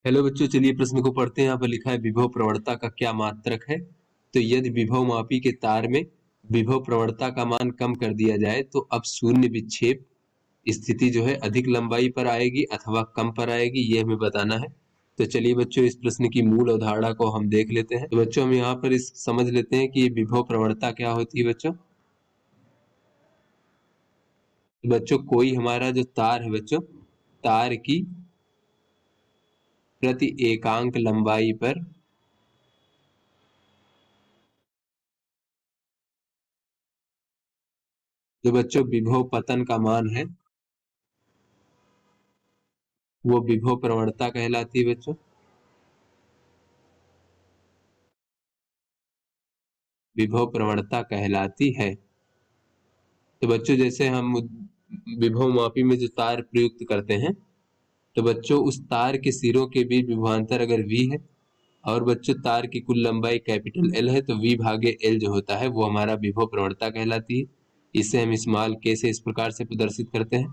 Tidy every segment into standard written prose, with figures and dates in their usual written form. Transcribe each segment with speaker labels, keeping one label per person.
Speaker 1: Hello बच्चों, चलिए प्रश्न को पढ़ते हैं। यहाँ पर लिखा है विभव प्रवणता का क्या मात्रक है। तो यदि विभव मापी के तार में विभव प्रवणता का मान कम कर दिया जाए तो अब शून्य विक्षेप स्थिति जो है अधिक लंबाई पर आएगी अथवा कम पर आएगी, ये हमें बताना है। तो चलिए बच्चों, इस प्रश्न की मूल अवधारणा को हम देख लेते हैं। तो बच्चों, हम यहाँ पर इस समझ लेते हैं कि ये विभव प्रवणता क्या होती है। बच्चों बच्चों कोई हमारा जो तार है बच्चों, तार की प्रति एकांक लंबाई पर जो बच्चों विभव पतन का मान है वो विभव प्रवणता कहलाती है। बच्चों विभव प्रवणता कहलाती है। तो बच्चों जैसे हम विभव मापी में जो तार प्रयुक्त करते हैं, तो बच्चों उस तार के सिरों के बीच विभवांतर अगर v है और बच्चों तार की कुल लंबाई कैपिटल L है, तो v भागे L जो होता है वो हमारा विभव प्रवणता कहलाती है। इसे हम स्मॉल k से इस प्रकार से प्रदर्शित करते हैं।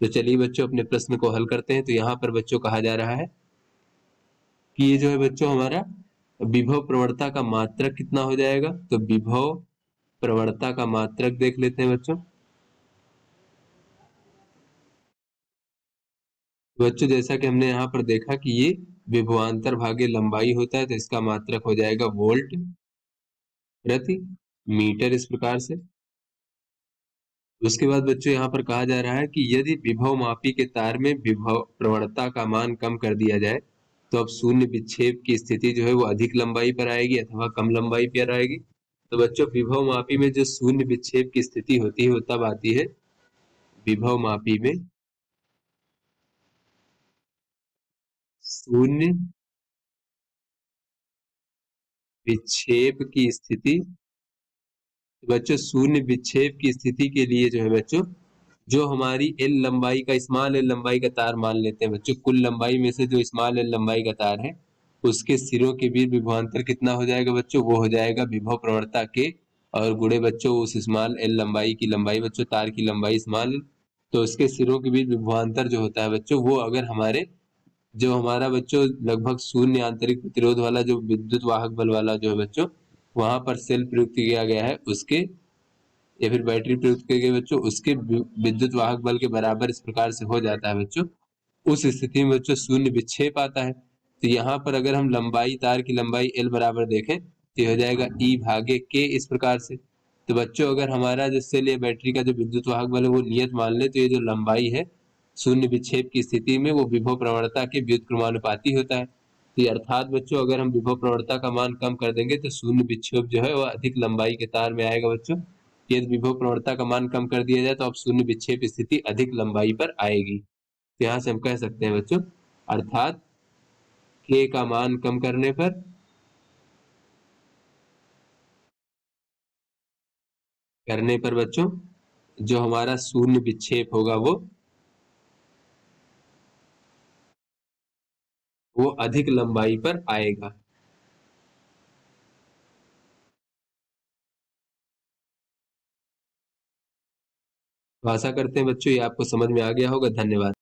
Speaker 1: तो चलिए बच्चों अपने प्रश्न को हल करते हैं। तो यहाँ पर बच्चों कहा जा रहा है कि ये जो है बच्चों हमारा विभव प्रवणता का मात्रक कितना हो जाएगा। तो विभव प्रवणता का मात्रक देख लेते हैं बच्चों। बच्चों जैसा कि हमने यहाँ पर देखा कि ये विभवांतर भागे लंबाई होता है, तो इसका मात्रक हो जाएगा वोल्ट प्रति मीटर, इस प्रकार से। उसके बाद बच्चों यहाँ पर कहा जा रहा है कि यदि विभव मापी के तार में विभव प्रवणता का मान कम कर दिया जाए तो अब शून्य विक्षेप की स्थिति जो है वो अधिक लंबाई पर आएगी अथवा कम लंबाई पर आएगी। तो बच्चों विभव मापी में जो शून्य विक्षेप की स्थिति होती है वो तब आती है, विभव मापी में शून्य विक्षेप की स्थिति। बच्चों शून्य विक्षेप की स्थिति के लिए जो है बच्चों, जो हमारी एल लंबाई का, स्मॉल एल लंबाई का तार मान लेते हैं बच्चों, कुल लंबाई में से जो स्मॉल एल लंबाई का तार है उसके सिरों के बीच विभवांतर कितना हो जाएगा बच्चों, वो हो जाएगा विभव प्रवणता के और गुणे बच्चों उस स्मॉल एल लंबाई की लंबाई, बच्चों तार की लंबाई स्मॉल, तो उसके सिरों के बीच विभवांतर जो होता है बच्चों, वो अगर हमारे जो हमारा बच्चों लगभग शून्य आंतरिक प्रतिरोध वाला जो विद्युत वाहक बल वाला जो है बच्चों वहां पर सेल प्रयुक्त किया गया है उसके, या फिर बैटरी प्रयुक्त की गई बच्चों उसके विद्युत वाहक बल के बराबर इस प्रकार से हो जाता है बच्चों, उस स्थिति में बच्चों शून्य विक्षेप आता है। तो यहाँ पर अगर हम लंबाई, तार की लंबाई एल बराबर देखें तो ये हो जाएगा ई भागे के, इस प्रकार से। तो बच्चों अगर हमारा जो सेल या बैटरी का जो विद्युत वाहक बल है वो नियत मान ले, तो ये जो लंबाई है शून्य विक्षेप की स्थिति में वो विभव प्रवणता के व्युत्क्रमानुपाती होता है। तो ये अर्थात बच्चों अगर हम विभव प्रवणता का मान कम कर देंगे तो शून्य विक्षेप जो है वह अधिक लंबाई के तार में आएगा बच्चों। यदि विभव प्रवणता का मान कम कर दिया जाए तो अब शून्य विक्षेप स्थिति अधिक लंबाई पर आएगी। तो यहाँ से हम कह सकते हैं बच्चों, अर्थात के का मान कम करने पर बच्चों जो हमारा शून्य विक्षेप होगा वो अधिक लंबाई पर आएगा। तो आशा करते हैं बच्चों ये आपको समझ में आ गया होगा। धन्यवाद।